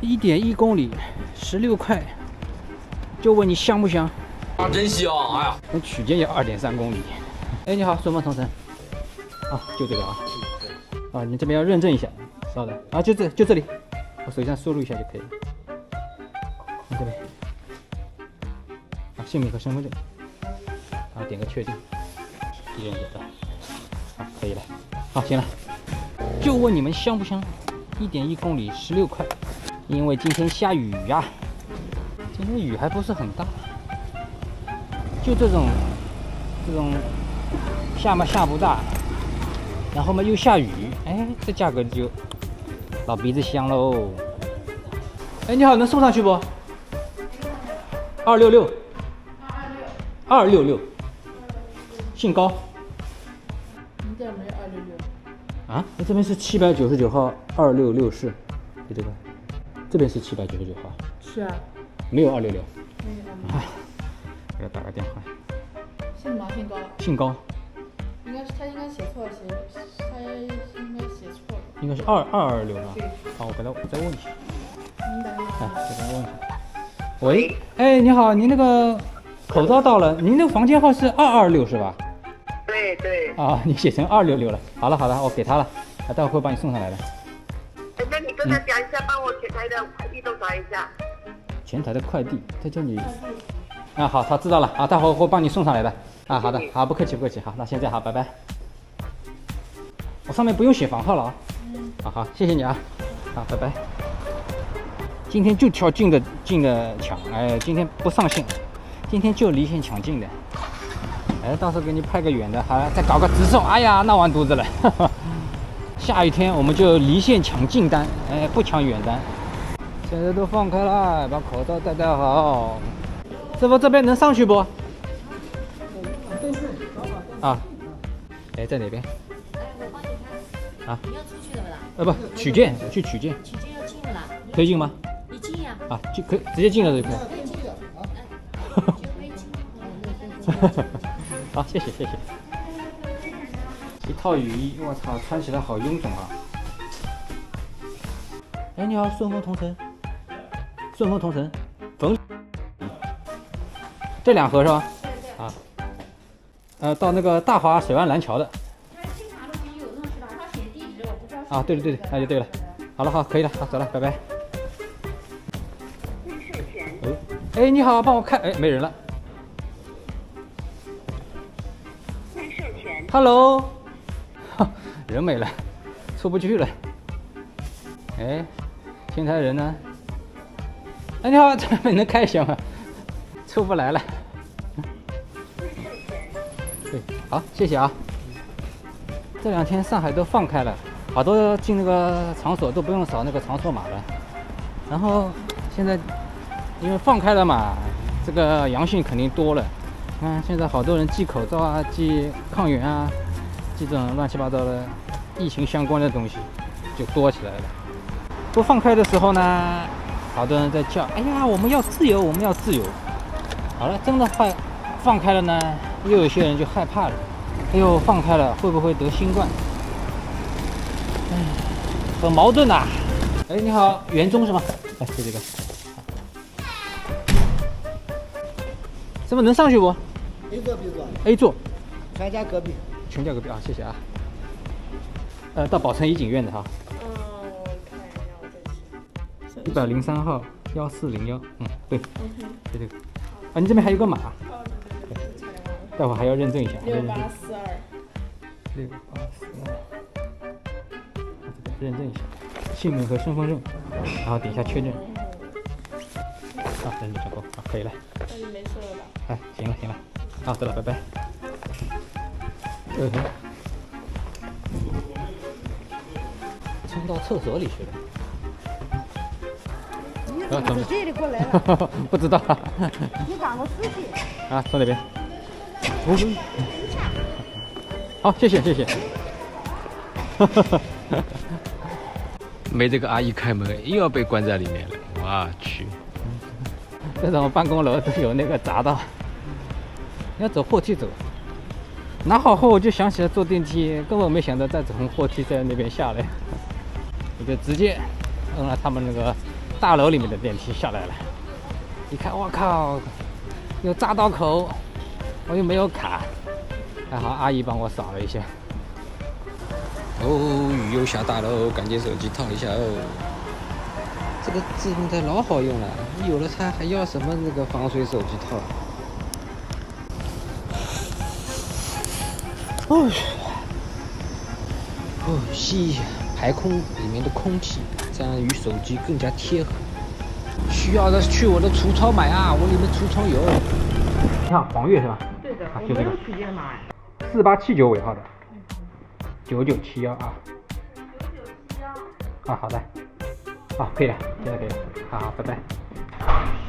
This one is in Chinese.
1.1公里，16块，就问你香不香？啊，真香！哎呀，那曲间也2.3公里。哎，你好，顺丰同城。啊，就这个啊。啊，你这边要认证一下，稍等啊，就这里，我手机上输入一下就可以了。你这边，啊，姓名和身份证，啊，点个确定，一人1个，好，可以了。好，行了。就问你们香不香？1.1公里16块，因为今天下雨呀，今天雨还不是很大，就这种下嘛下不大，然后嘛又下雨，哎，这价格就老鼻子香喽。哎，你好，能送上去不？266，姓高。你这没266啊，这边是799号2664，就这个，这边是799号。是啊，没有266。没有哎，给他打个电话。姓毛姓高，姓高，他应该写错了，他应该写错了。应该是2226啊。对，好，我再问一下。你打电话。哎，给他问一下。喂，哎，你好，您那个口罩到了，您那个房间号是226是吧？对。啊，你写成266了。好了，我给他了，待会儿会帮你送上来的。那你跟他讲一下，帮我前台的快递都找一下。前台的快递，他叫你。啊，好，他知道了啊，待会儿会帮你送上来的。啊，好的，好，不客气。好，那现在好，拜拜。我上面不用写房号了啊。好，谢谢你啊。好，拜拜。今天就挑近的抢，哎，今天不上线，今天就离线抢近的。哎，到时候给你派个远的，还再搞个直送，哎呀，那完犊子了。下一天我们就离线抢近单，哎，不抢远单。现在都放开了，把口罩戴好。师傅这边能上去不？啊，哎，在哪边？哎，我帮你看。啊？你要出去的不啦？不，取件，我去取件。取件要进的啦。可以进吗？你进呀。啊，就可以直接进了就可以。可以进的。就可以进。好，谢谢。一套雨衣，我操，穿起来好臃肿啊！哎，你好，顺丰同城。冯。这2盒是吧？对。啊。到那个大华水湾蓝桥的。新马路就有弄是吧？他写地址我不知道。啊，对，那就对了。好，可以了，好，走了，拜拜。哎，你好，帮我看，哎，没人了。Hello， 人没了，出不去了。哎，前台人呢？哎，你好，这边能开一下吗？出不来了。对，好，谢谢啊。这2天上海都放开了，好多进那个场所都不用扫那个场所码了。然后现在因为放开了嘛，这个阳性肯定多了。看现在好多人寄口罩啊，寄抗原啊，寄这种乱七八糟的疫情相关的东西就多起来了。不放开的时候呢，好多人在叫，哎呀，我们要自由，我们要自由。好了，真的放开了呢，又有些人就害怕了。哎呦，放开了会不会得新冠？哎，很矛盾呐。哎，你好，袁中是吗？哎，就这个。这边能上去不 ？A 座 B 座 ？A 座。全家隔壁。全家隔壁啊，谢谢啊。到宝城怡景院的哈。我看一下，我这是103号1401，对，就这个。啊，你这边还有个码。待会儿还要认证一下。6842。认证一下，姓名和身份证，然后点一下确认。啊，认证成功，可以了。那就没事了吧？哎，行了，好，走了，拜拜。冲到厕所里去了。你怎么这里过来了？不知道。你打个司机。啊，从哪边？好，谢谢。没这个阿姨开门，又要被关在里面了。我去，这种办公楼都有那个闸道，要走货梯走。拿好后我就想起来坐电梯，根本没想到再从货梯在那边下来，我就直接摁了他们那个大楼里面的电梯下来了。一看，我靠，有匝道口，我又没有卡，还好阿姨帮我扫了一下。哦，雨又下大了，赶紧手机套一下哦。这个自动台老好用了，有了它还要什么那个防水手机套？吸一下排空里面的空气，这样与手机更加贴合。需要的去我的橱超买啊，我里面橱超有。你看黄月是吧？对的，就这个直接买。4879尾号的，9971啊。9971。啊，好的。啊，可以了，现在可以了。好，拜拜。